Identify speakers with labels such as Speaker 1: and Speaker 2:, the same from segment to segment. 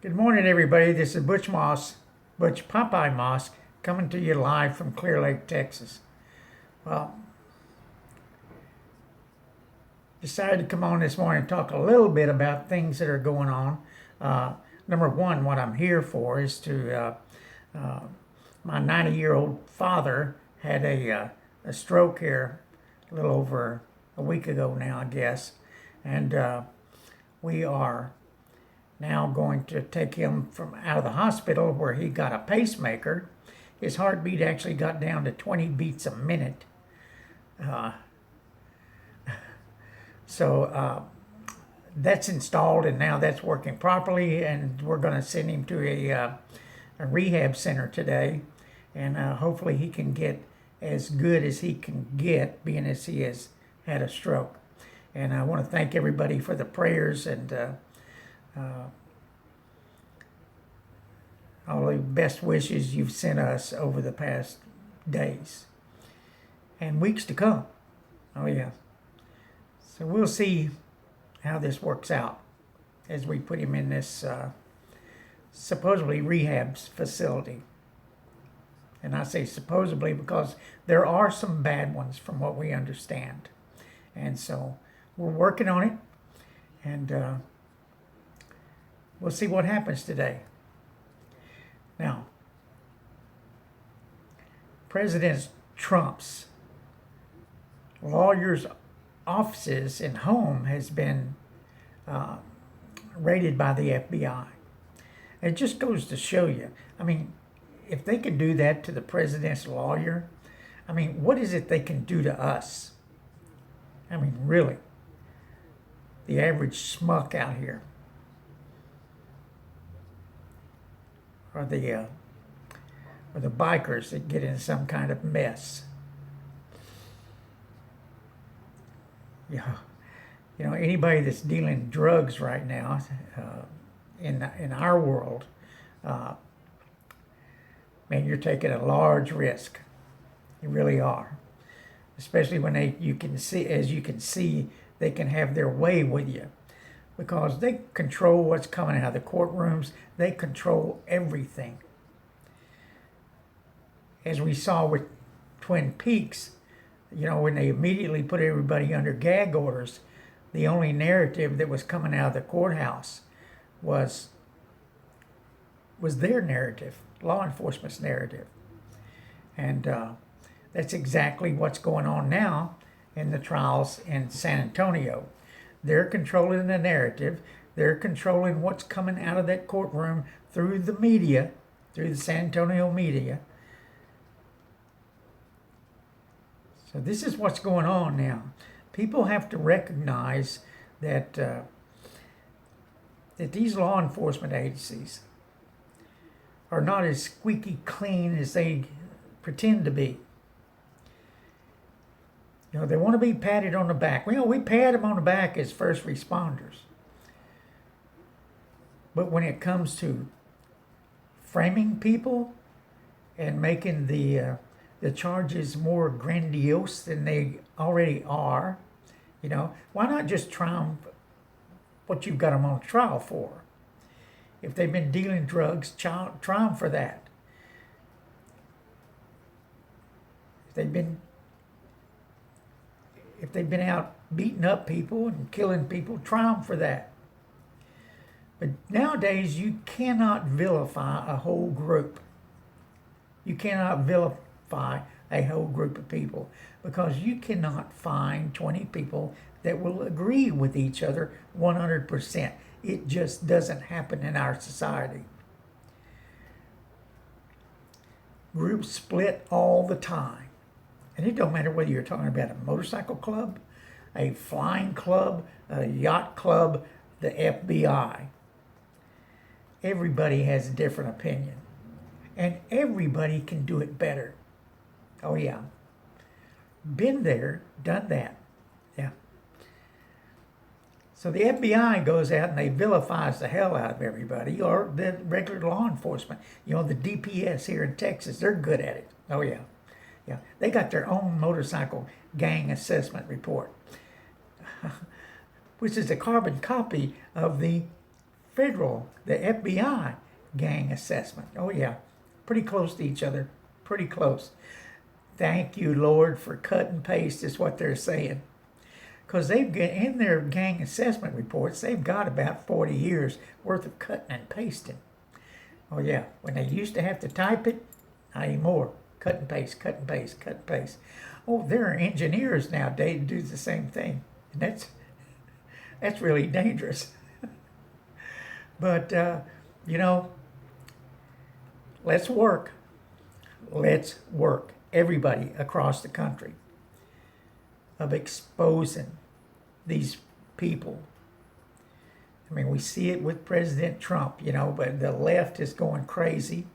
Speaker 1: Good morning, everybody. This is Butch Popeye Moss, coming to you live from Clear Lake, Texas. Well, decided to come on this morning and talk a little bit about things that are going on. Number one, what I'm here for is my 90-year-old father had a stroke here a little over a week ago now, I guess, and we are now going to take him from out of the hospital where he got a pacemaker. His heartbeat actually got down to 20 beats a minute. So that's installed, and now that's working properly, and we're going to send him to a rehab center today, and hopefully he can get as good as he can get, being as he has had a stroke. And I want to thank everybody for the prayers and all the best wishes you've sent us over the past days and weeks to come. Oh, yeah. So we'll see how this works out as we put him in this supposedly rehab facility. And I say supposedly because there are some bad ones from what we understand. And so we're working on it, and we'll see what happens today. Now, President Trump's lawyers' offices and home has been raided by the FBI. It just goes to show you, I mean, if they can do that to the president's lawyer, I mean, what is it they can do to us? I mean, really, the average schmuck out here. Or the bikers that get in some kind of mess. Yeah, you know, anybody that's dealing drugs right now in our world, man, you're taking a large risk. You really are, especially when you can see, they can have their way with you. Because they control what's coming out of the courtrooms. They control everything. As we saw with Twin Peaks, you know, when they immediately put everybody under gag orders, the only narrative that was coming out of the courthouse was their narrative, law enforcement's narrative. And that's exactly what's going on now in the trials in San Antonio. They're controlling the narrative. They're controlling what's coming out of that courtroom through the media, through the San Antonio media. So this is what's going on now. People have to recognize that that these law enforcement agencies are not as squeaky clean as they pretend to be. You know, they want to be patted on the back. You know, we pat them on the back as first responders. But when it comes to framing people and making the charges more grandiose than they already are, you know, why not just try them what you've got them on trial for? If they've been dealing drugs, try them for that. If they've been out beating up people and killing people, try them for that. But nowadays, you cannot vilify a whole group. You cannot vilify a whole group of people because you cannot find 20 people that will agree with each other 100%. It just doesn't happen in our society. Groups split all the time. And it don't matter whether you're talking about a motorcycle club, a flying club, a yacht club, the FBI. Everybody has a different opinion. And everybody can do it better. Oh, yeah. Been there, done that. Yeah. So the FBI goes out and they vilifies the hell out of everybody, or the regular law enforcement. You know, the DPS here in Texas, they're good at it. Oh, yeah. Yeah, they got their own motorcycle gang assessment report, which is a carbon copy of the the FBI gang assessment. Oh, yeah, pretty close to each other, pretty close. Thank you, Lord, for cut and paste is what they're saying. Because they've got, in their gang assessment reports, they've got about 40 years worth of cutting and pasting. Oh, yeah, when they used to have to type it, not anymore. Cut and paste, cut and paste, cut and paste. Oh, there are engineers nowadays who do the same thing. And that's really dangerous. But, you know, let's work. Let's work, everybody across the country, of exposing these people. I mean, we see it with President Trump, you know, but the left is going crazy.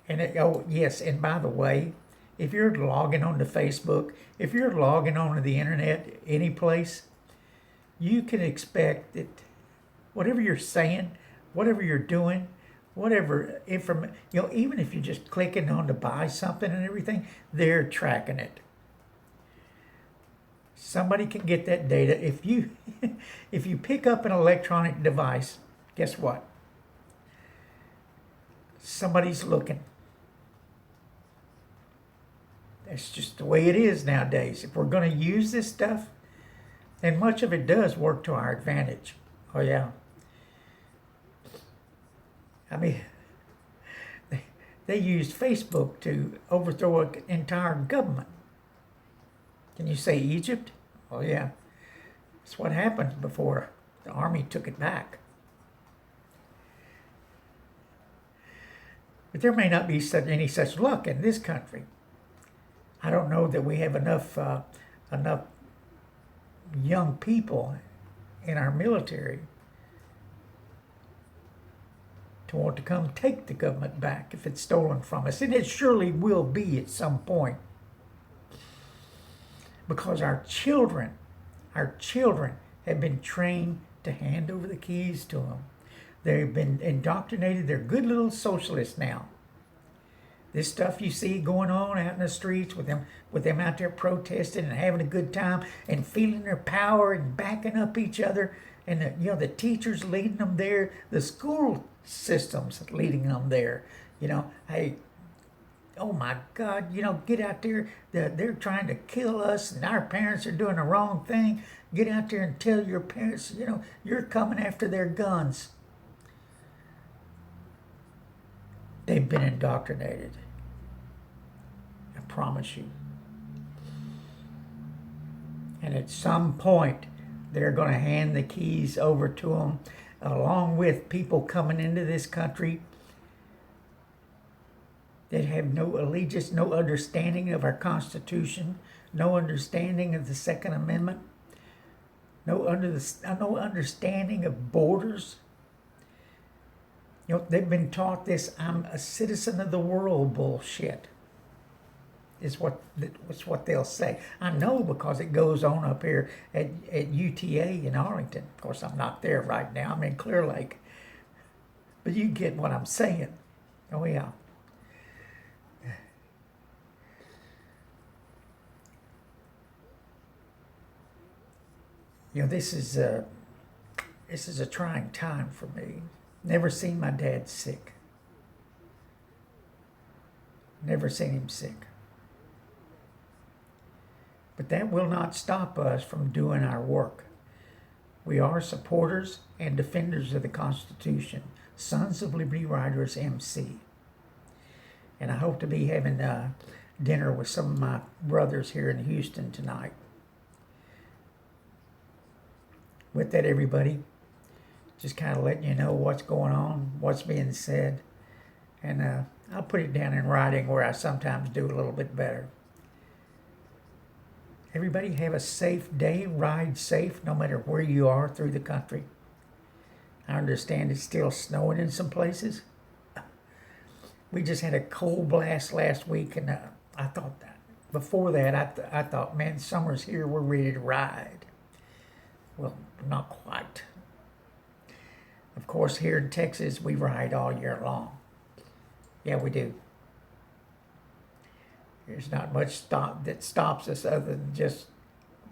Speaker 1: And oh, yes, and by the way, if you're logging on to Facebook, if you're logging on to the internet any place, you can expect that whatever you're saying, whatever you're doing, whatever information, you know, even if you're just clicking on to buy something and everything, they're tracking it. Somebody can get that data. If you if you pick up an electronic device, guess what? Somebody's looking. That's just the way it is nowadays. If we're going to use this stuff, and much of it does work to our advantage. Oh, yeah. I mean, they used Facebook to overthrow an entire government. Can you say Egypt? Oh, yeah. That's what happened before the army took it back. But there may not be any such luck in this country. I don't know that we have enough young people in our military to want to come take the government back if it's stolen from us. And it surely will be at some point. Because our children have been trained to hand over the keys to them. They've been indoctrinated. They're good little socialists now. This stuff you see going on out in the streets with them out there protesting and having a good time and feeling their power and backing up each other, and the teachers leading them there, the school systems leading them there. You know, hey, oh my God, get out there. They're trying to kill us, and our parents are doing the wrong thing. Get out there and tell your parents, you're coming after their guns. They've been indoctrinated. I promise you. And at some point, they're going to hand the keys over to them, along with people coming into this country that have no allegiance, no understanding of our Constitution, no understanding of the Second Amendment, no understanding of borders. They've been taught this "I'm a citizen of the world" bullshit. Is what they'll say. I know because it goes on up here at UTA in Arlington. Of course, I'm not there right now. I'm in Clear Lake. But you get what I'm saying. Oh, yeah. This is a trying time for me. Never seen my dad sick. Never seen him sick. But that will not stop us from doing our work. We are supporters and defenders of the Constitution, Sons of Liberty Riders MC. And I hope to be having dinner with some of my brothers here in Houston tonight. With that, everybody, just kind of letting you know what's going on, what's being said. And I'll put it down in writing where I sometimes do a little bit better. Everybody have a safe day. Ride safe no matter where you are through the country. I understand it's still snowing in some places. We just had a cold blast last week, and I thought that. Before that, I thought, man, summer's here. We're ready to ride. Well, not quite. Of course, here in Texas, we ride all year long. Yeah, we do. There's not much that stops us other than just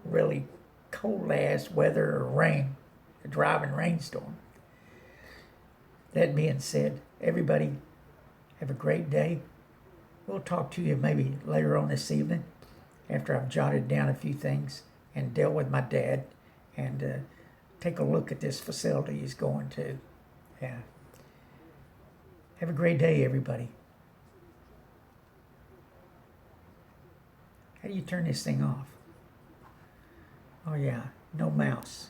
Speaker 1: really cold-ass weather or rain. a driving rainstorm. That being said, everybody have a great day. We'll talk to you maybe later on this evening after I've jotted down a few things and dealt with my dad and take a look at this facility he's going to. Yeah. Have a great day, everybody. How do you turn this thing off? Oh yeah, no mouse.